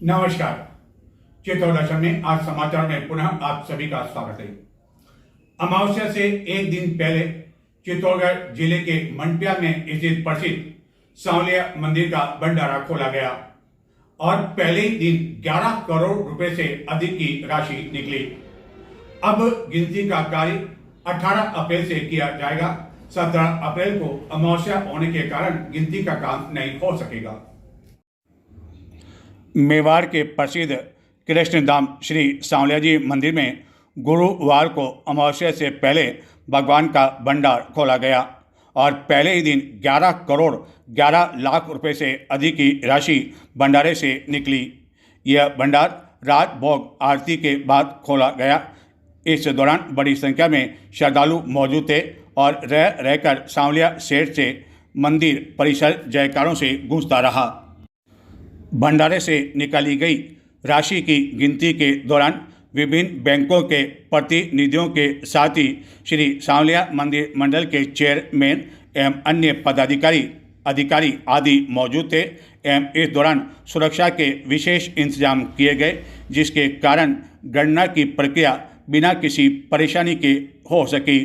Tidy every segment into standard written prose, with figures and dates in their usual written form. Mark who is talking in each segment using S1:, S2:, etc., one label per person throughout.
S1: नमस्कार। चित्तौड़ दर्शन में आज समाचार में पुनः आप सभी का स्वागत है। अमावस्या से एक दिन पहले चित्तौड़गढ़ जिले के मंटिया में स्थित प्रसिद्ध सांवलिया मंदिर का भंडारा खोला गया और पहले ही दिन 11 करोड़ रुपए से अधिक की राशि निकली। अब गिनती का कार्य 18 अप्रैल से किया जाएगा। 17 अप्रैल को अमावस्या होने के कारण गिनती का काम नहीं हो सकेगा। मेवाड़ के प्रसिद्ध कृष्णधाम श्री सांवलिया जी मंदिर में गुरुवार को अमावस्या से पहले भगवान का भंडार खोला गया और पहले ही दिन 11 करोड़ 11 लाख रुपए से अधिक की राशि भंडारे से निकली। यह भंडार रात भोग आरती के बाद खोला गया। इस दौरान बड़ी संख्या में श्रद्धालु मौजूद थे और रह रहकर सांवलिया सेठ से मंदिर परिसर जयकारों से गूंजता रहा। भंडारे से निकाली गई राशि की गिनती के दौरान विभिन्न बैंकों के प्रतिनिधियों के साथ ही श्री सांवलिया मंदिर मंडल के चेयरमैन एवं अन्य अधिकारी आदि मौजूद थे एवं इस दौरान सुरक्षा के विशेष इंतजाम किए गए, जिसके कारण गणना की प्रक्रिया बिना किसी परेशानी के हो सकी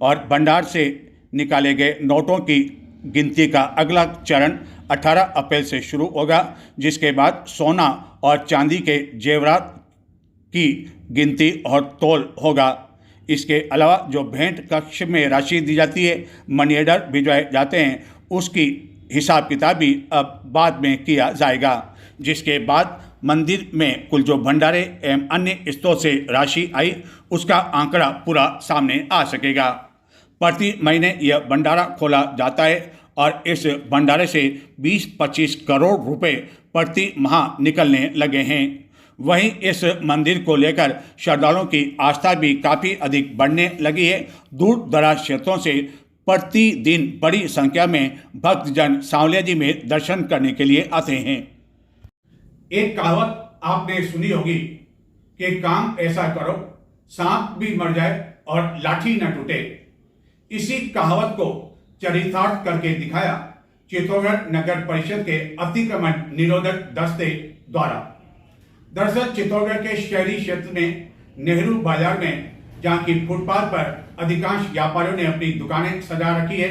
S1: और भंडार से निकाले गए नोटों की गिनती का अगला चरण 18 अप्रैल से शुरू होगा, जिसके बाद सोना और चांदी के जेवरात की गिनती और तोल होगा। इसके अलावा जो भेंट कक्ष में राशि दी जाती है, मनी ऑर्डर भिजवाए जाते हैं, उसकी हिसाब किताब भी अब बाद में किया जाएगा, जिसके बाद मंदिर में कुल जो भंडारे एवं अन्य स्रोत से राशि आई उसका आंकड़ा पूरा सामने आ सकेगा। प्रति महीने यह भंडारा खोला जाता है और इस भंडारे से 20-25 करोड़ रुपए प्रति माह निकलने लगे हैं। वहीं इस मंदिर को लेकर श्रद्धालुओं की आस्था भी काफ़ी अधिक बढ़ने लगी है। दूर दराज क्षेत्रों से प्रतिदिन बड़ी संख्या में भक्तजन सांवलिया जी में दर्शन करने के लिए आते हैं। एक कहावत आपने सुनी होगी कि काम ऐसा करो सांप भी मर जाए और लाठी न टूटे। इसी कहावत को चरितार्थ करके दिखाया चित्तौड़गढ़ नगर परिषद के अतिक्रमण निरोधक दस्ते द्वारा। दरअसल चित्तौड़गढ़ के शहरी क्षेत्र में नेहरू बाजार में, जहां की फुटपाथ पर अधिकांश व्यापारियों ने अपनी दुकानें सजा रखी है,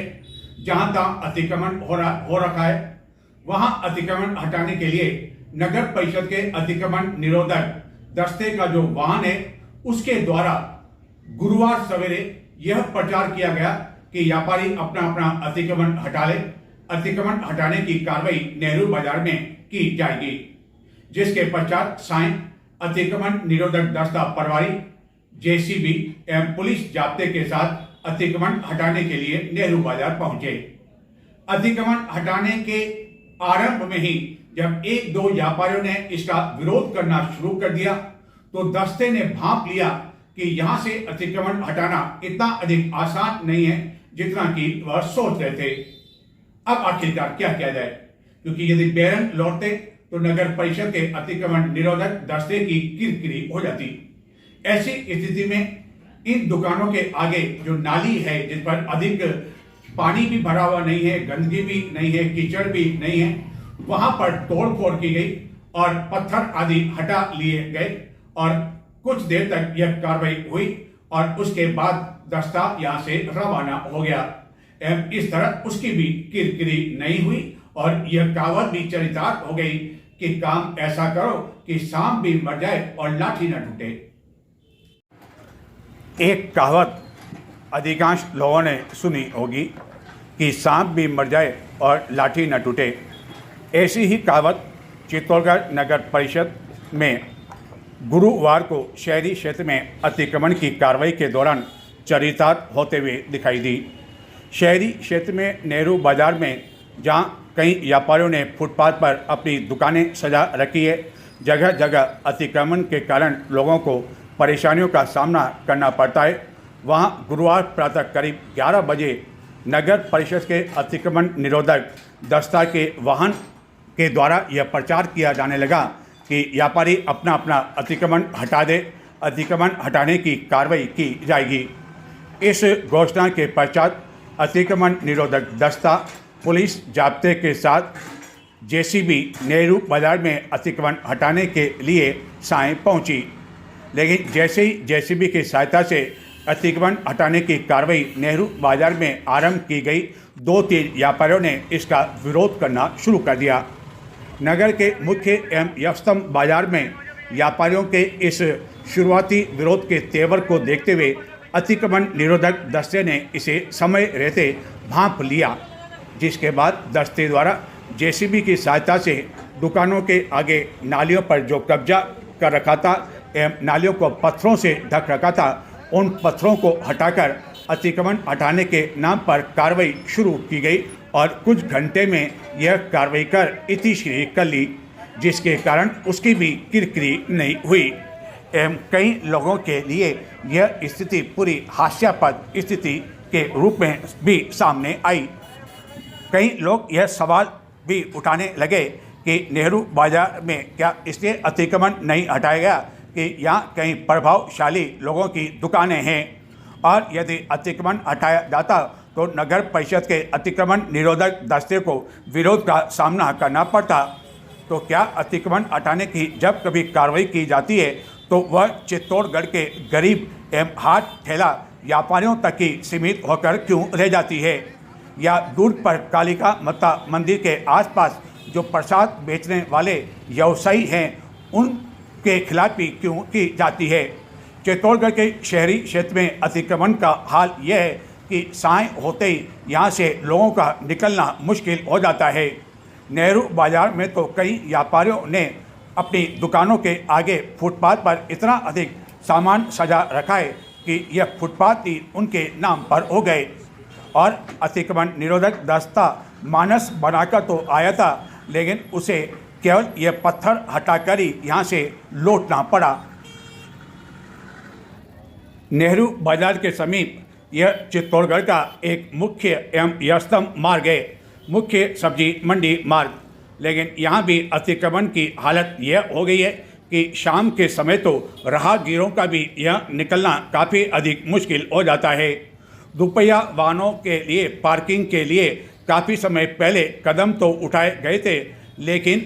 S1: जहां तहां अतिक्रमण हो रखा है, वहां अतिक्रमण हटाने के लिए नगर परिषद के अतिक्रमण निरोधक दस्ते का जो वाहन है, उसके द्वारा गुरुवार सवेरे यह प्रचार किया गया कि व्यापारी अपना अपना अतिक्रमण हटा ले। अतिक्रमण हटाने की कार्रवाई नेहरू बाजार में की जाएगी, जिसके पश्चात सायं अतिक्रमण निरोधक दस्ता प्रभारी जेसीबी एवं पुलिस जाब्ते के साथ अतिक्रमण हटाने के लिए नेहरू बाजार पहुंचे। अतिक्रमण हटाने के आरंभ में ही जब एक दो व्यापारियों ने इसका विरोध करना शुरू कर दिया तो दस्ते ने भांप लिया कि यहां से अतिक्रमण हटाना इतना अधिक आसान नहीं है जितना कि वह सोच रहे थे। अब आखिरकार क्या किया जाए, क्योंकि यदि बेरंग लौटते तो नगर परिषद के अतिक्रमण निरोधक दस्ते की किरकिरी हो जाती। ऐसी स्थिति में इन दुकानों के आगे जो नाली है, जिस पर अधिक पानी भी भरा हुआ नहीं है, गंदगी भी नहीं है, कीचड़ भी नहीं है, वहां पर तोड़फोड़ की गई और पत्थर आदि हटा लिए गए और कुछ देर तक यह कार्रवाई हुई और उसके बाद दस्ता यहां से रवाना हो गया एवं इस तरह उसकी भी किरकिरी नहीं हुई और यह कहावत भी चरितार्थ हो गई कि काम ऐसा करो कि सांप भी मर जाए और लाठी न टूटे। एक कहावत अधिकांश लोगों ने सुनी होगी कि सांप भी मर जाए और लाठी न टूटे। ऐसी ही कहावत चित्तौड़गढ़ नगर परिषद में गुरुवार को शहरी क्षेत्र में अतिक्रमण की कार्रवाई के दौरान चरितार्थ होते हुए दिखाई दी। शहरी क्षेत्र में नेहरू बाजार में जहां कई व्यापारियों ने फुटपाथ पर अपनी दुकानें सजा रखी है, जगह जगह अतिक्रमण के कारण लोगों को परेशानियों का सामना करना पड़ता है, वहां गुरुवार प्रातः करीब 11 बजे नगर परिषद के अतिक्रमण निरोधक दस्ता के वाहन के द्वारा यह प्रचार किया जाने लगा कि व्यापारी अपना अपना अतिक्रमण हटा दे, अतिक्रमण हटाने की कार्रवाई की जाएगी। इस घोषणा के पश्चात अतिक्रमण निरोधक दस्ता पुलिस जाब्ते के साथ जेसीबी नेहरू बाजार में अतिक्रमण हटाने के लिए साएं पहुंची, लेकिन जैसे ही जेसीबी की सहायता से अतिक्रमण हटाने की कार्रवाई नेहरू बाजार में आरंभ की गई, 2-3 व्यापारियों ने इसका विरोध करना शुरू कर दिया। नगर के मुख्य एवं व्यस्तम बाजार में व्यापारियों के इस शुरुआती विरोध के तेवर को देखते हुए अतिक्रमण निरोधक दस्ते ने इसे समय रहते भांप लिया, जिसके बाद दस्ते द्वारा जेसीबी की सहायता से दुकानों के आगे नालियों पर जो कब्जा कर रखा था एवं नालियों को पत्थरों से ढक रखा था, उन पत्थरों को हटाकर अतिक्रमण हटाने के नाम पर कार्रवाई शुरू की गई और कुछ घंटे में यह कार्रवाई कर इतिश्री कर ली, जिसके कारण उसकी भी किरकिरी नहीं हुई एवं कई लोगों के लिए यह स्थिति पूरी हास्यास्पद स्थिति के रूप में भी सामने आई। कई लोग यह सवाल भी उठाने लगे कि नेहरू बाजार में क्या इसलिए अतिक्रमण नहीं हटाया गया कि यहाँ कई प्रभावशाली लोगों की दुकानें हैं, और यदि अतिक्रमण हटाया जाता तो नगर परिषद के अतिक्रमण निरोधक दस्ते को विरोध का सामना करना पड़ता। तो क्या अतिक्रमण हटाने की जब कभी कार्रवाई की जाती है तो वह चित्तौड़गढ़ के गरीब एवं हाथ ठेला व्यापारियों तक ही सीमित होकर क्यों रह जाती है, या दूर पर कालिका माता मंदिर के आसपास जो प्रसाद बेचने वाले व्यवसायी हैं उनके खिलाफ भी क्यों की जाती है। चित्तौड़गढ़ के शहरी क्षेत्र में अतिक्रमण का हाल यह है कि साय होते ही यहाँ से लोगों का निकलना मुश्किल हो जाता है। नेहरू बाजार में तो कई व्यापारियों ने अपनी दुकानों के आगे फुटपाथ पर इतना अधिक सामान सजा रखा है कि यह फुटपाथ ही उनके नाम पर हो गए, और अतिक्रमण निरोधक दस्ता मानस बनाकर तो आया था, लेकिन उसे केवल यह पत्थर हटाकर ही यहाँ से लौटना पड़ा। नेहरू बाजार के समीप यह चित्तौड़गढ़ का एक मुख्य एवं व्यस्तम मार्ग है, मुख्य सब्जी मंडी मार्ग, लेकिन यहाँ भी अतिक्रमण की हालत यह हो गई है कि शाम के समय तो राहगीरों का भी यह निकलना काफ़ी अधिक मुश्किल हो जाता है। दोपहिया वाहनों के लिए पार्किंग के लिए काफ़ी समय पहले कदम तो उठाए गए थे, लेकिन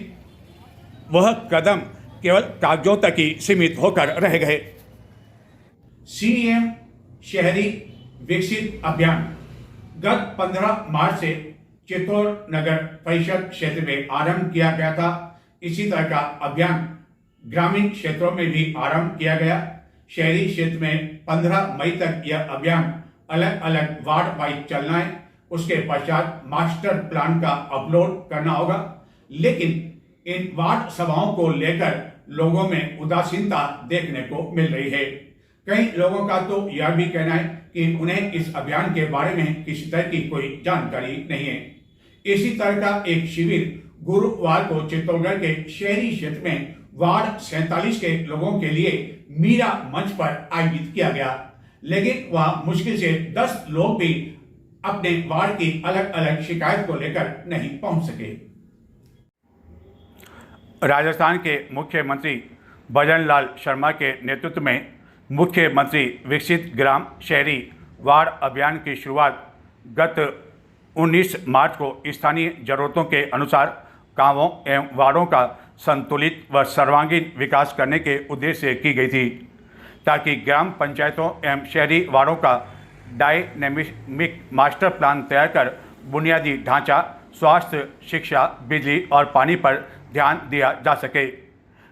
S1: वह कदम केवल कागजों तक ही सीमित होकर रह गए। सीएम शहरी विकसित अभियान गत 15 मार्च से चित्तौड़ नगर परिषद क्षेत्र में आरंभ किया गया था। इसी तरह का अभियान ग्रामीण क्षेत्रों में भी आरंभ किया गया। शहरी क्षेत्र में 15 मई तक यह अभियान अलग अलग वार्ड वाइज चलना है। उसके पश्चात मास्टर प्लान का अपलोड करना होगा, लेकिन इन वार्ड सभाओं को लेकर लोगों में उदासीनता देखने को मिल रही है। कई लोगों का तो यह भी कहना है कि उन्हें इस अभियान के बारे में किसी तरह की कोई जानकारी नहीं है। इसी तरह का एक शिविर गुरुवार को चित्तौड़गढ़ के शहरी क्षेत्र में वार्ड 47 के लोगों के लिए मीरा मंच पर आयोजित किया गया, लेकिन वह मुश्किल से 10 लोग भी अपने वार्ड की अलग अलग शिकायत को लेकर नहीं पहुंच सके। राजस्थान के मुख्यमंत्री भजन लाल शर्मा के नेतृत्व में मुख्यमंत्री विकसित ग्राम शहरी वार्ड अभियान की शुरुआत गत 19 मार्च को स्थानीय जरूरतों के अनुसार गांवों एवं वार्डों का संतुलित व सर्वांगीण विकास करने के उद्देश्य से की गई थी, ताकि ग्राम पंचायतों एवं शहरी वार्डों का डायनेमिक मास्टर प्लान तैयार कर बुनियादी ढांचा, स्वास्थ्य, शिक्षा, बिजली और पानी पर ध्यान दिया जा सके।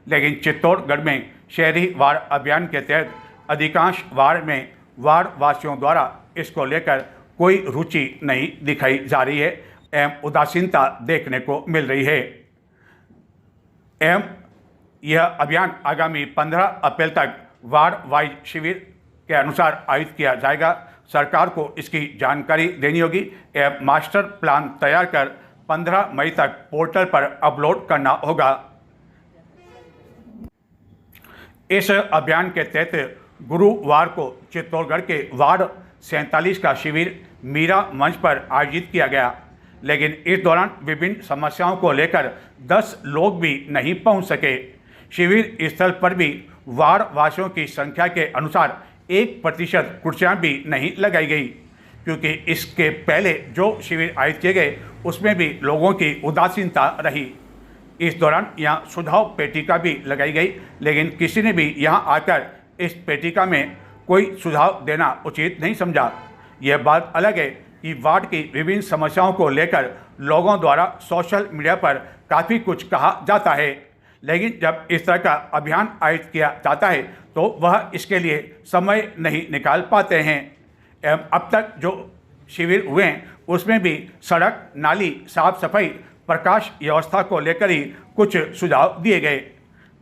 S1: लेकिन चित्तौड़गढ़ में शहरी वार्ड अभियान के तहत अधिकांश वार्ड में वार्ड वासियों द्वारा इसको लेकर कोई रुचि नहीं दिखाई जा रही है एवं उदासीनता देखने को मिल रही है। एवं यह अभियान आगामी 15 अप्रैल तक वार्ड वाइज शिविर के अनुसार आयोजित किया जाएगा। सरकार को इसकी जानकारी देनी होगी एवं मास्टर प्लान तैयार कर 15 मई तक पोर्टल पर अपलोड करना होगा। इस अभियान के तहत गुरुवार को चित्तौड़गढ़ के वार्ड 47 का शिविर मीरा मंच पर आयोजित किया गया, लेकिन इस दौरान विभिन्न समस्याओं को लेकर 10 लोग भी नहीं पहुंच सके। शिविर स्थल पर भी वार्ड वासियों की संख्या के अनुसार 1% कुर्सियां भी नहीं लगाई गई। क्योंकि इसके पहले जो शिविर आयोजित किए गए उसमें भी लोगों की उदासीनता रही। इस दौरान यहाँ सुझाव पेटिका भी लगाई गई, लेकिन किसी ने भी यहाँ आकर इस पेटिका में कोई सुझाव देना उचित नहीं समझा। यह बात अलग है कि वार्ड की विभिन्न समस्याओं को लेकर लोगों द्वारा सोशल मीडिया पर काफ़ी कुछ कहा जाता है, लेकिन जब इस तरह का अभियान आयोजित किया जाता है तो वह इसके लिए समय नहीं निकाल पाते हैं। एवं अब तक जो शिविर हुए हैं उसमें भी सड़क, नाली, साफ सफाई, प्रकाश व्यवस्था को लेकर ही कुछ सुझाव दिए गए।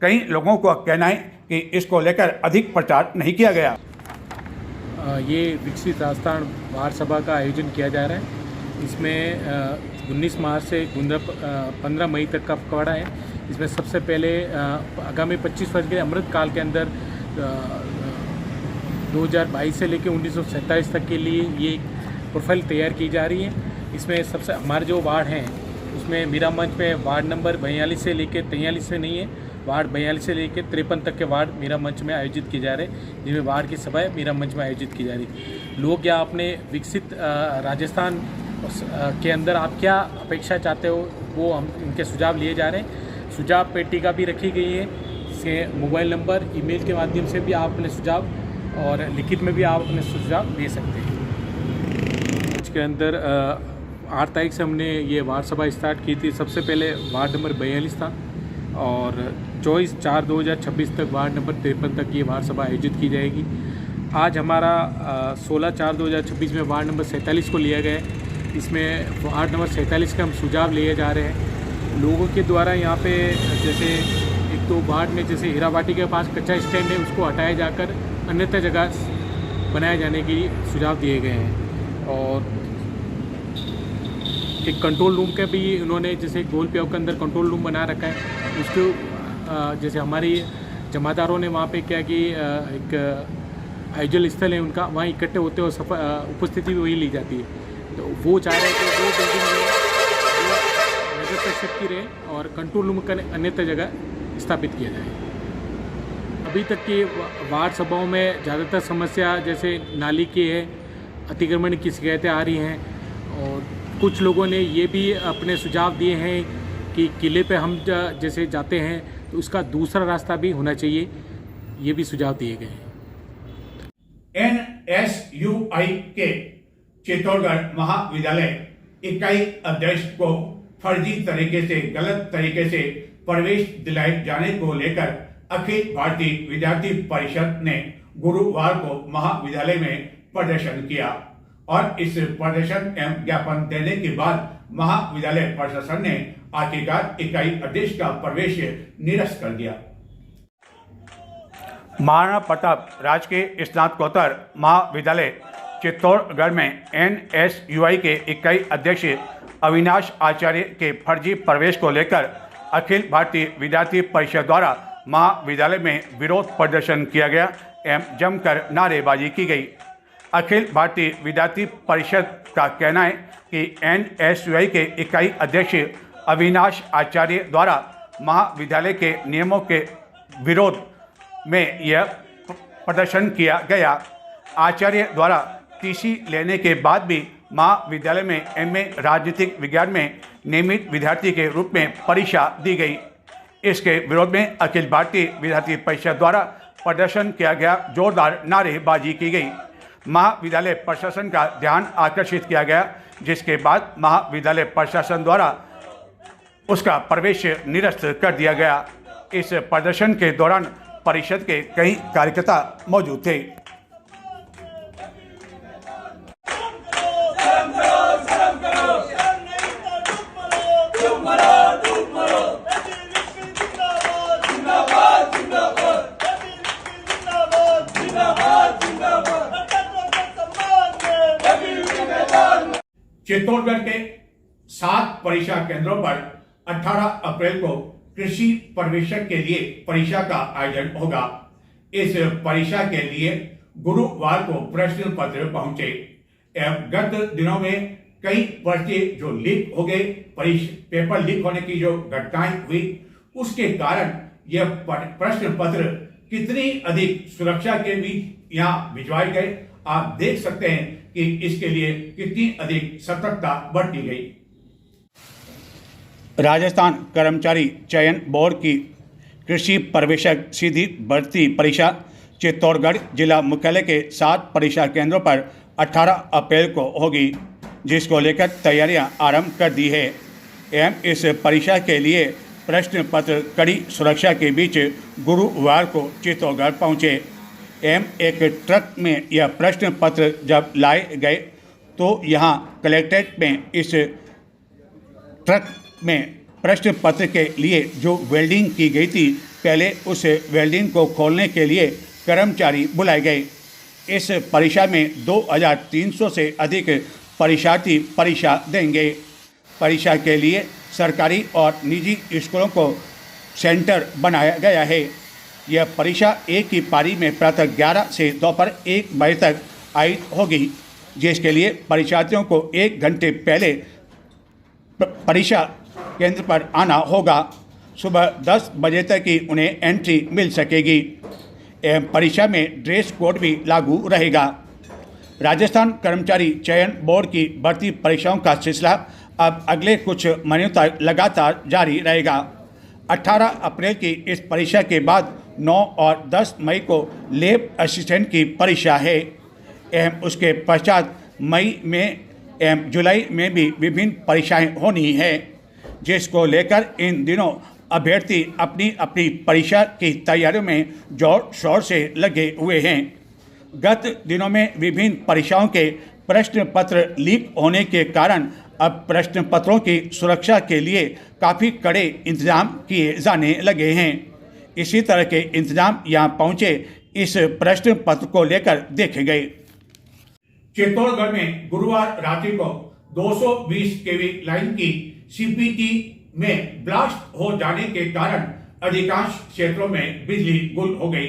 S1: कई लोगों को कहना है कि इसको लेकर अधिक प्रचार नहीं किया गया।
S2: ये विकसित राजस्थान वार्ड सभा का आयोजन किया जा रहा है। इसमें 19 मार्च से 15 मई तक का पखवाड़ा है। इसमें सबसे पहले आगामी 25 वर्ष के अमृत काल के अंदर 2022 से लेकर 1947 तक के लिए ये प्रोफाइल तैयार की जा रही है। इसमें सबसे हमारे जो वार्ड हैं उसमें मीरा मंच में वार्ड नंबर 42 से लेकर 43 से नहीं है, वार्ड 42 से लेकर 53 तक के वार्ड मीरा मंच में आयोजित किए जा रहे हैं, जिनमें वार्ड की सभाएं मीरा मंच में आयोजित की जा रही है। लोग या अपने विकसित राजस्थान के अंदर आप क्या अपेक्षा चाहते हो वो हम इनके सुझाव लिए जा रहे हैं। सुझाव पेटिका भी रखी गई है, इसके मोबाइल नंबर, ईमेल के माध्यम से भी आप अपने सुझाव और लिखित में भी आप अपने सुझाव दे सकते हैं। इसके अंदर 8 तारीख से हमने ये वार्ड सभा स्टार्ट की थी। सबसे पहले वार्ड नंबर 42 था और 24/4/2026 तक वार्ड नंबर 53 तक ये वार्ड सभा आयोजित की जाएगी। आज हमारा 16/4/2026 में वार्ड नंबर 47 को लिया गया है। इसमें वार्ड नंबर 47 के हम सुझाव लिए जा रहे हैं लोगों के द्वारा। यहाँ पे जैसे एक तो वार्ड में जैसे हीराबाटी के पास कच्चा स्टैंड है, उसको हटाया जाकर अन्यथा जगह बनाए जाने की सुझाव दिए गए हैं। और एक कंट्रोल रूम का भी उन्होंने जैसे गोल प्याव के अंदर कंट्रोल रूम बना रखा है। उसको जैसे हमारी जमादारों ने वहाँ पे क्या कि एक आयोजन स्थल है उनका, वहाँ इकट्ठे होते और उपस्थिति भी वही ली जाती है। तो वो चाह रहे हैं कि वो बिल्डिंग नगर परिषद की रहे और कंट्रोल रूम का अन्यथा जगह स्थापित किया जाए। अभी तक की वार्ड सभाओं में ज़्यादातर समस्या जैसे नाली की है, अतिक्रमण की शिकायतें आ रही हैं और कुछ लोगों ने ये भी अपने सुझाव दिए हैं कि किले पे हम जैसे जाते हैं तो उसका दूसरा रास्ता भी होना चाहिए, ये भी सुझाव दिए गए हैं।
S1: NSUI के चित्तौड़गढ़ महाविद्यालय इकाई अध्यक्ष को फर्जी तरीके से, गलत तरीके से प्रवेश दिलाए जाने को लेकर अखिल भारतीय विद्यार्थी परिषद ने गुरुवार को महाविद्यालय में प्रदर्शन किया और इस प्रदर्शन एवं ज्ञापन देने के बाद महाविद्यालय प्रशासन ने आखिरकार इकाई अध्यक्ष का प्रवेश निरस्त कर दिया। महाराणा प्रताप राजकीय स्नातकोत्तर महाविद्यालय चित्तौड़गढ़ में NSUI के इकाई अध्यक्ष अविनाश आचार्य के फर्जी प्रवेश को लेकर अखिल भारतीय विद्यार्थी परिषद द्वारा महाविद्यालय में विरोध प्रदर्शन किया गया एवं जमकर नारेबाजी की गई। अखिल भारतीय विद्यार्थी परिषद का कहना है कि NSUI के इकाई अध्यक्ष अविनाश आचार्य द्वारा महाविद्यालय के नियमों के विरोध में यह प्रदर्शन किया गया। आचार्य द्वारा TC लेने के बाद भी महाविद्यालय में MA राजनीतिक विज्ञान में नियमित विद्यार्थी के रूप में परीक्षा दी गई। इसके विरोध में अखिल भारतीय विद्यार्थी परिषद द्वारा प्रदर्शन किया गया, जोरदार नारेबाजी की गई। महाविद्यालय प्रशासन का ध्यान आकर्षित किया गया, जिसके बाद महाविद्यालय प्रशासन द्वारा उसका प्रवेश निरस्त कर दिया गया। इस प्रदर्शन के दौरान परिषद के कई कार्यकर्ता मौजूद थे। चित्तौड़गढ़ के 7 परीक्षा केंद्रों पर 18 अप्रैल को कृषि प्रवेशक के लिए परीक्षा का आयोजन होगा। इस परीक्षा के लिए गुरुवार को प्रश्न पत्र पहुंचे एवं गत दिनों में कई पर्चे जो लीक हो गए, पेपर लीक होने की जो घटनाएं हुई, उसके कारण यह प्रश्न पत्र कितनी अधिक सुरक्षा के बीच यहाँ भिजवाए गए आप देख सकते हैं कि इसके लिए कितनी अधिक सतर्कता बरती गई। राजस्थान कर्मचारी चयन बोर्ड की कृषि प्रवेशक सीधी भर्ती परीक्षा चित्तौड़गढ़ जिला मुख्यालय के 7 परीक्षा केंद्रों पर 18 अप्रैल को होगी, जिसको लेकर तैयारियां आरंभ कर दी है एवं इस परीक्षा के लिए प्रश्न पत्र कड़ी सुरक्षा के बीच गुरुवार को चित्तौड़गढ़ पहुंचे एवं एक ट्रक में यह प्रश्न पत्र जब लाए गए तो यहां कलेक्ट्रेट में इस ट्रक में प्रश्न पत्र के लिए जो वेल्डिंग की गई थी, पहले उस वेल्डिंग को खोलने के लिए कर्मचारी बुलाए गए। इस परीक्षा में 2300 से अधिक परीक्षार्थी परीक्षा देंगे। परीक्षा के लिए सरकारी और निजी स्कूलों को सेंटर बनाया गया है। यह परीक्षा एक ही पारी में प्रातः 11 से दोपहर 1 बजे तक आयोजित होगी, जिसके लिए परीक्षार्थियों को 1 घंटे पहले परीक्षा केंद्र पर आना होगा। सुबह 10 बजे तक ही उन्हें एंट्री मिल सकेगी एवं परीक्षा में ड्रेस कोड भी लागू रहेगा। राजस्थान कर्मचारी चयन बोर्ड की भर्ती परीक्षाओं का सिलसिला अब अगले कुछ महीनों तक लगातार जारी रहेगा। 18 अप्रैल की इस परीक्षा के बाद 9 और 10 मई को लैब असिस्टेंट की परीक्षा है एवं उसके पश्चात मई में एवं जुलाई में भी विभिन्न परीक्षाएं होनी है, जिसको लेकर इन दिनों अभ्यर्थी अपनी अपनी परीक्षा की तैयारियों में जोर शोर से लगे हुए हैं। गत दिनों में विभिन्न परीक्षाओं के प्रश्न पत्र लीक होने के कारण अब प्रश्न पत्रों की सुरक्षा के लिए काफ़ी कड़े इंतजाम किए जाने लगे हैं। इसी तरह के इंतजाम यहां पहुंचे इस प्रश्न पत्र को लेकर देखे गए। चित्तौड़गढ़ में गुरुवार रात्रि को 220 केवी लाइन की सीपीटी में ब्लास्ट हो जाने के कारण अधिकांश क्षेत्रों में बिजली गुल हो गई,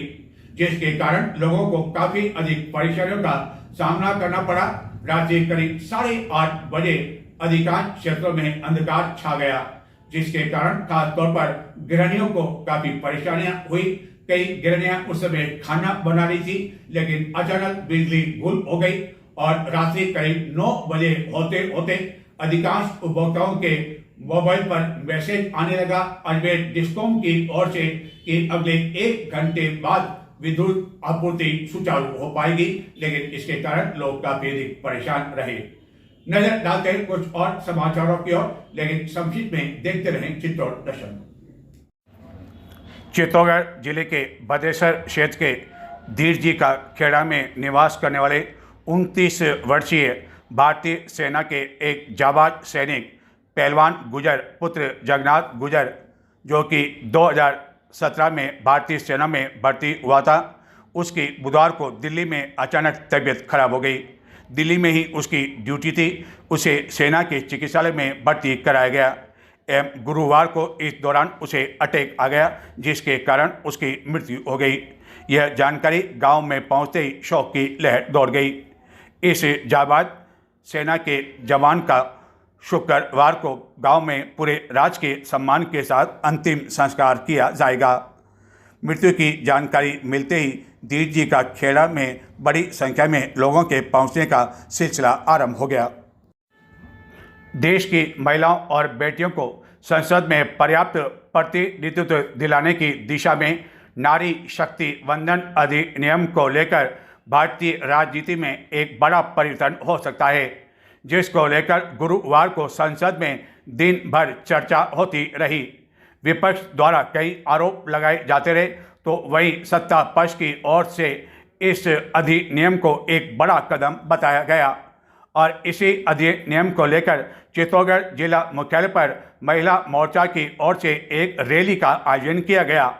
S1: जिसके कारण लोगों को काफी अधिक परेशानियों का सामना करना पड़ा। रात्रि करीब 8:30 बजे अधिकांश क्षेत्रों में अंधकार छा गया, जिसके कारण खासतौर पर गृहिणियों को काफी परेशानियां हुई। कई गृहिणियां उस समय खाना बना रही थी, लेकिन अचानक बिजली गुल हो गई और रात्रि करीब 9 बजे होते होते अधिकांश उपभोक्ताओं के मोबाइल पर मैसेज आने लगा अजमेर डिस्कॉम की ओर से कि अगले 1 घंटे बाद विद्युत आपूर्ति सुचारू हो पाएगी, लेकिन इसके कारण लोग काफी अधिक परेशान रहे। नजर डालते हैं कुछ और समाचारों की ओर, लेकिन संक्षिप्त में देखते रहें चित्तौड़ दर्शन। चित्तौड़गढ़ जिले के भद्रेश्वर क्षेत्र के धीर जी का खेड़ा में निवास करने वाले 29 वर्षीय भारतीय सेना के एक जाबाज सैनिक पहलवान गुजर पुत्र जगन्नाथ गुजर, जो कि 2017 में भारतीय सेना में भर्ती हुआ था, उसकी बुधवार को दिल्ली में अचानक तबीयत खराब हो गई। दिल्ली में ही उसकी ड्यूटी थी, उसे सेना के चिकित्सालय में भर्ती कराया गया एवं गुरुवार को इस दौरान उसे अटैक आ गया, जिसके कारण उसकी मृत्यु हो गई। यह जानकारी गांव में पहुंचते ही शोक की लहर दौड़ गई। इस जाबाज सेना के जवान का शुक्रवार को गांव में पूरे राजकीय सम्मान के साथ अंतिम संस्कार किया जाएगा। मृत्यु की जानकारी मिलते ही धीर जी का खेड़ा में बड़ी संख्या में लोगों के पहुंचने का सिलसिला आरंभ हो गया। देश की महिलाओं और बेटियों को संसद में पर्याप्त प्रतिनिधित्व दिलाने की दिशा में नारी शक्ति वंदन अधिनियम को लेकर भारतीय राजनीति में एक बड़ा परिवर्तन हो सकता है, जिसको लेकर गुरुवार को संसद में दिन भर चर्चा होती रही। विपक्ष द्वारा कई आरोप लगाए जाते रहे, तो वहीं सत्ता पक्ष की ओर से इस अधिनियम को एक बड़ा कदम बताया गया और इसी अधिनियम को लेकर चित्तौड़गढ़ जिला मुख्यालय पर महिला मोर्चा की ओर से एक रैली का आयोजन किया गया।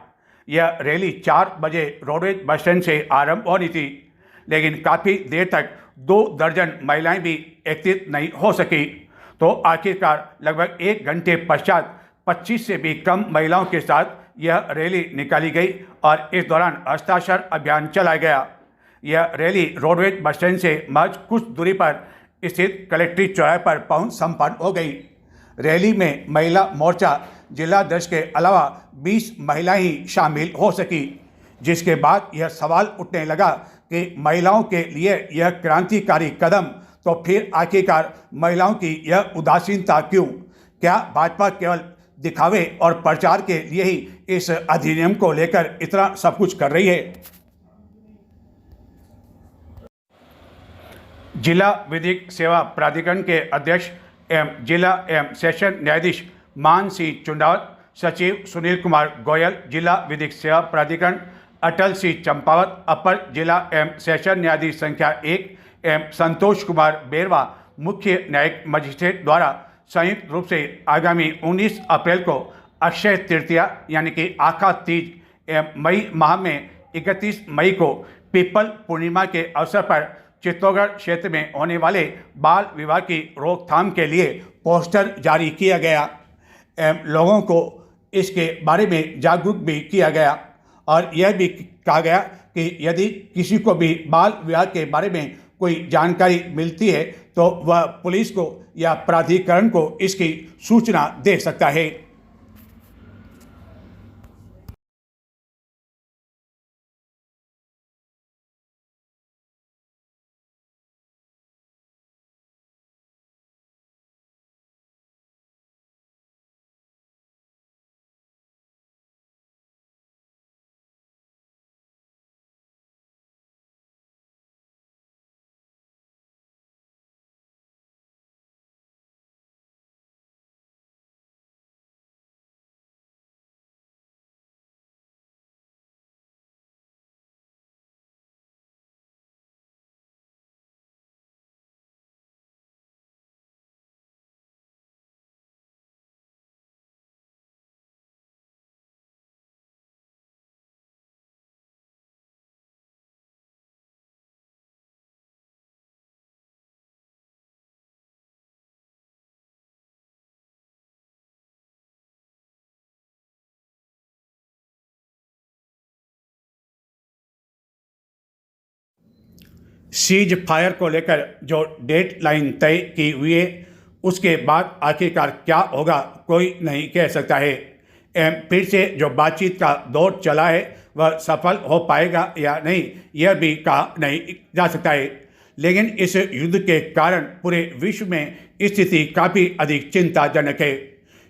S1: यह रैली 4 बजे रोडवेज बस स्टैंड से आरंभ होनी थी, लेकिन काफ़ी देर तक 2 दर्जन महिलाएं भी एकत्रित नहीं हो सकी, तो आखिरकार लगभग 1 घंटे पश्चात 25 से भी कम महिलाओं के साथ यह रैली निकाली गई और इस दौरान हस्ताक्षर अभियान चलाया गया। यह रैली रोडवेज बस स्टैंड से महज कुछ दूरी पर स्थित कलेक्ट्रेट चौराहे पर पहुंच संपन्न हो गई। रैली में महिला मोर्चा जिलाध्यक्ष के अलावा 20 महिलाएं ही शामिल हो सकी, जिसके बाद यह सवाल उठने लगा कि महिलाओं के लिए यह क्रांतिकारी कदम, तो फिर आखिरकार महिलाओं की यह उदासीनता क्यों? क्या भाजपा केवल दिखावे और प्रचार के लिए ही इस अधिनियम को लेकर इतना सब कुछ कर रही है? जिला विधिक सेवा प्राधिकरण के अध्यक्ष एवं जिला एवं सेशन न्यायाधीश मान सिंह चुंडाल, सचिव सुनील कुमार गोयल, जिला विधिक सेवा प्राधिकरण अटल सिंह चंपावत, अपर जिला एवं सेशन न्यायाधीश संख्या 1 एवं संतोष कुमार बेरवा, मुख्य न्यायिक मजिस्ट्रेट द्वारा संयुक्त रूप से आगामी 19 अप्रैल को अक्षय तृतीया यानी कि आखा तीज एवं मई माह में 31 मई को पीपल पूर्णिमा के अवसर पर चित्तौड़गढ़ क्षेत्र में होने वाले बाल विवाह की रोकथाम के लिए पोस्टर जारी किया गया एवं लोगों को इसके बारे में जागरूक भी किया गया और यह भी कहा गया कि यदि किसी को भी बाल विवाह के बारे में कोई जानकारी मिलती है तो वह पुलिस को या प्राधिकरण को इसकी सूचना दे सकता है। सीज फायर को लेकर जो डेडलाइन तय की हुई है उसके बाद आखिरकार क्या होगा कोई नहीं कह सकता है। फिर से जो बातचीत का दौर चला है वह सफल हो पाएगा या नहीं यह भी कहा नहीं जा सकता है। लेकिन इस युद्ध के कारण पूरे विश्व में स्थिति काफ़ी अधिक चिंताजनक है।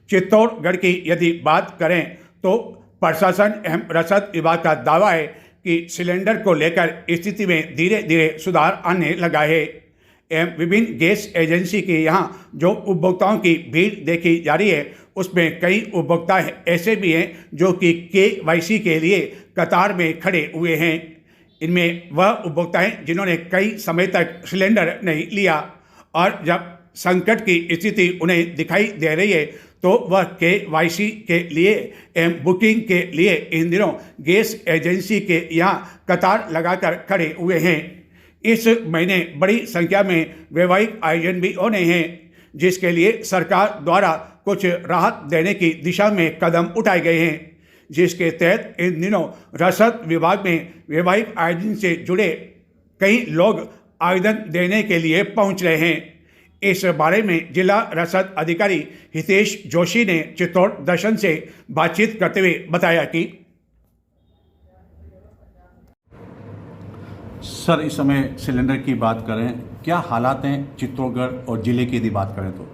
S1: चित्तौड़गढ़ की यदि बात करें तो प्रशासन एवं रसद विभाग का दावा है कि सिलेंडर को लेकर स्थिति में धीरे धीरे सुधार आने लगा है एवं विभिन्न गैस एजेंसी के यहाँ जो उपभोक्ताओं की भीड़ देखी जा रही है उसमें कई उपभोक्ता ऐसे भी हैं जो कि KYC के लिए कतार में खड़े हुए हैं। इनमें वह उपभोक्ता हैं जिन्होंने कई समय तक सिलेंडर नहीं लिया और जब संकट की स्थिति उन्हें दिखाई दे रही है तो वह KYC के लिए एवं बुकिंग के लिए इन दिनों गैस एजेंसी के यहाँ कतार लगाकर खड़े हुए हैं। इस महीने बड़ी संख्या में वैवाहिक आयोजन भी होने हैं जिसके लिए सरकार द्वारा कुछ राहत देने की दिशा में कदम उठाए गए हैं, जिसके तहत इन दिनों रसद विभाग में वैवाहिक आयोजन से जुड़े कई लोग आवेदन देने के लिए पहुंच रहे हैं। इस बारे में जिला रसद अधिकारी हितेश जोशी ने चित्तौड़ दर्शन से बातचीत करते हुए बताया कि
S3: सर इस समय सिलेंडर की बात करें, क्या हालात हैं चित्तौड़गढ़ और ज़िले की यदि बात करें तो?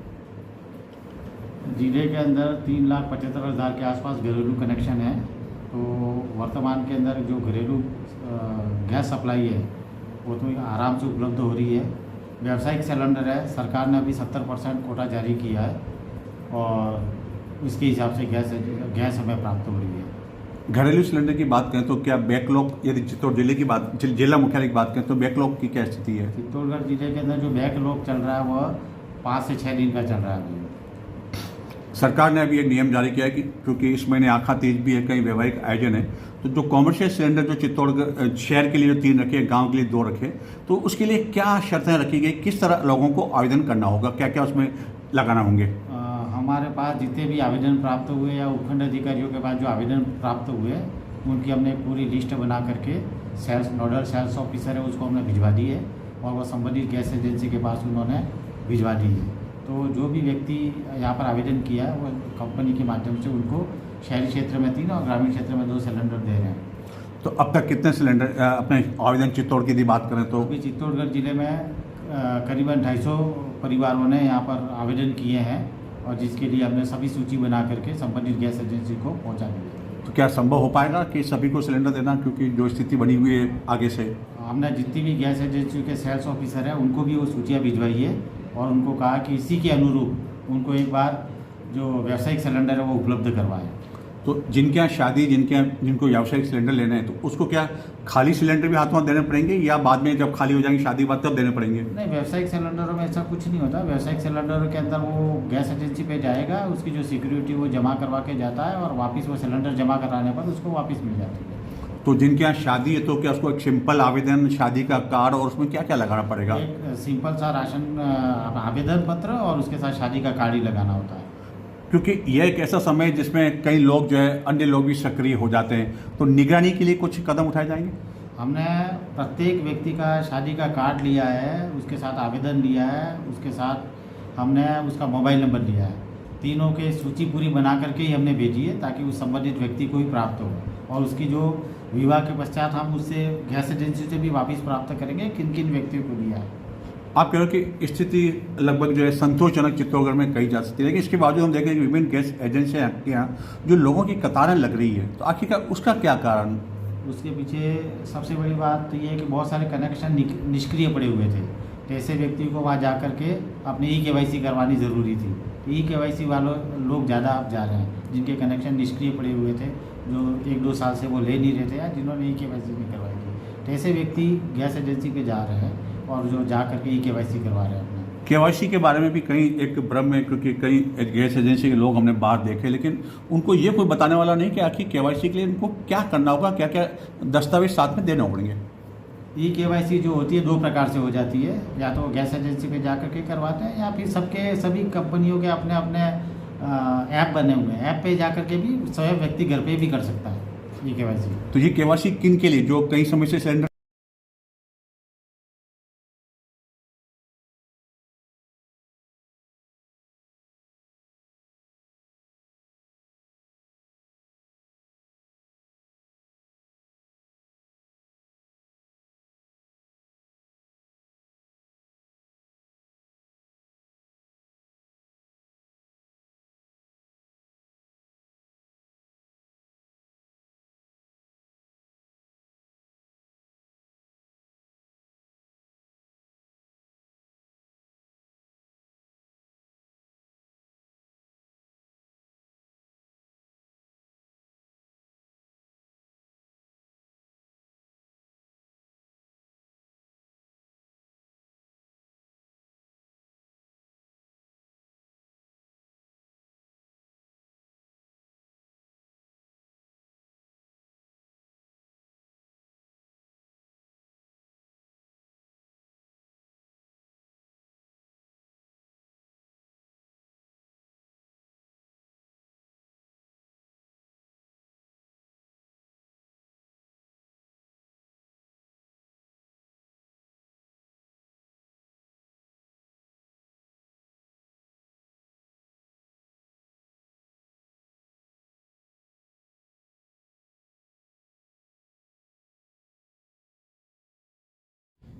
S4: ज़िले के अंदर 3,75,000 के आसपास घरेलू कनेक्शन है। तो वर्तमान के अंदर जो घरेलू गैस सप्लाई है वो तो आराम से उपलब्ध हो रही है। व्यावसायिक सिलेंडर है, सरकार ने अभी 70% कोटा जारी किया है और उसके हिसाब से गैस हमें प्राप्त हो रही है।
S3: घरेलू सिलेंडर की बात करें तो क्या बैकलॉग, यदि चित्तौड़ जिले की बात, जिला मुख्यालय की बात करें तो बैकलॉग की क्या स्थिति है?
S4: चित्तौड़गढ़ जिले के अंदर जो बैकलॉग चल रहा है वह 5 से 6 दिन का चल रहा है अभी।
S3: सरकार ने अभी एक नियम जारी किया है कि क्योंकि इस महीने आखा तीज भी है, कई वैवाहिक आयोजन है, तो जो कॉमर्शियल सिलेंडर जो चित्तौड़गढ़ शहर के लिए जो 3 रखे, गांव के लिए 2 रखे, तो उसके लिए क्या शर्तें रखी गई, किस तरह लोगों को आवेदन करना होगा, क्या क्या उसमें लगाना होंगे?
S4: हमारे पास जितने भी आवेदन प्राप्त हुए या उपखंड अधिकारियों के पास जो आवेदन प्राप्त हुए उनकी हमने पूरी लिस्ट बना करके नोडल सेल्स ऑफिसर है उसको हमने भिजवा दी है और वो संबंधित गैस एजेंसी के पास उन्होंने भिजवा दी है। तो जो भी व्यक्ति यहाँ पर आवेदन किया है वो कंपनी के माध्यम से उनको शहरी क्षेत्र में 3 और ग्रामीण क्षेत्र में 2 सिलेंडर दे रहे हैं।
S3: तो अब तक कितने सिलेंडर अपने आवेदन चित्तौड़ की यदि बात करें तो?
S4: अभी चित्तौड़गढ़ ज़िले में करीबन 250 परिवारों ने यहाँ पर आवेदन किए हैं और जिसके लिए हमने सभी सूची बना करके संबंधित गैस एजेंसी को पहुँचा दी है।
S3: तो क्या संभव हो पाएगा कि सभी को सिलेंडर देना, क्योंकि जो स्थिति बनी हुई है आगे से?
S4: हमने जितनी भी गैस एजेंसी के सेल्स ऑफिसर हैं उनको भी वो सूचियाँ भिजवाई है और उनको कहा कि इसी के अनुरूप उनको एक बार जो व्यावसायिक सिलेंडर है वो उपलब्ध करवाएं।
S3: तो जिनके यहाँ शादी, जिनको व्यावसायिक सिलेंडर लेने हैं, तो उसको क्या खाली सिलेंडर भी हाथों हाथ देने पड़ेंगे या बाद में जब खाली हो जाएंगे शादी बाद तब देने पड़ेंगे?
S4: नहीं, व्यावसायिक सिलेंडरों में ऐसा कुछ नहीं होता। व्यावसायिक सिलेंडरों के अंदर वो गैस एजेंसी पे जाएगा, उसकी जो सिक्योरिटी वो जमा करवा के जाता है और वापस वो सिलेंडर जमा कराने पर उसको वापस मिल जाती है।
S3: तो जिनके यहाँ शादी है तो क्या उसको एक सिंपल आवेदन, शादी का कार्ड और उसमें क्या क्या लगाना पड़ेगा?
S4: एक सिंपल सा राशन आवेदन पत्र और उसके साथ शादी का कार्ड ही लगाना होता है।
S3: क्योंकि यह एक ऐसा समय है जिसमें कई लोग जो है अन्य लोग भी सक्रिय हो जाते हैं, तो निगरानी के लिए कुछ कदम उठाए जाएंगे?
S4: हमने प्रत्येक व्यक्ति का शादी का कार्ड लिया है, उसके साथ आवेदन लिया है, उसके साथ हमने उसका मोबाइल नंबर लिया है। तीनों के सूची पूरी बना करके ही हमने भेजी है ताकि उस संबंधित व्यक्ति को ही प्राप्त हो और उसकी जो विवाह के पश्चात हम उससे गैस एजेंसी से भी वापस प्राप्त करेंगे किन किन व्यक्तियों को लिया है।
S3: आप कह रहे हो कि स्थिति लगभग जो है संतोषजनक चित्तौड़गढ़ में कही जा सकती है, लेकिन इसके बावजूद हम देखें कि विभिन्न गैस एजेंसियाँ के यहाँ जो लोगों की कतारें लग रही है, तो आखिरकार उसका क्या कारण?
S4: उसके पीछे सबसे बड़ी बात तो ये है कि बहुत सारे कनेक्शन निष्क्रिय पड़े हुए थे, तो ऐसे व्यक्ति को वहाँ जा कर के अपने KYC करवानी ज़रूरी थी। KYC वालों लोग ज़्यादा अब जा रहे हैं जिनके कनेक्शन निष्क्रिय पड़े हुए थे, जो 1-2 साल से वो ले नहीं रहे थे या जिन्होंने KYC नहीं करवाई थी, तो ऐसे व्यक्ति गैस एजेंसी पे जा रहे हैं और जो जा करके KYC करवा रहे हैं अपने।
S3: KYC के बारे में भी कहीं एक भ्रम है, क्योंकि कई गैस एजेंसी के लोग हमने बाहर देखे, लेकिन उनको ये कोई बताने वाला नहीं कि आखिर KYC के लिए उनको क्या करना होगा, क्या क्या दस्तावेज साथ में देने पड़ेंगे।
S4: KYC जो होती है 2 प्रकार से हो जाती है, या तो गैस एजेंसी पे जा करके करवाते हैं या फिर सभी कंपनियों के अपने अपने ऐप बने हुए हैं, ऐप पे जा करके भी स्वयं व्यक्ति घर पे भी कर सकता है KYC।
S3: तो ये KYC किन के लिए, जो कई समय से सिलेंडर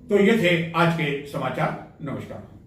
S1: तो ये थे आज के समाचार। नमस्कार।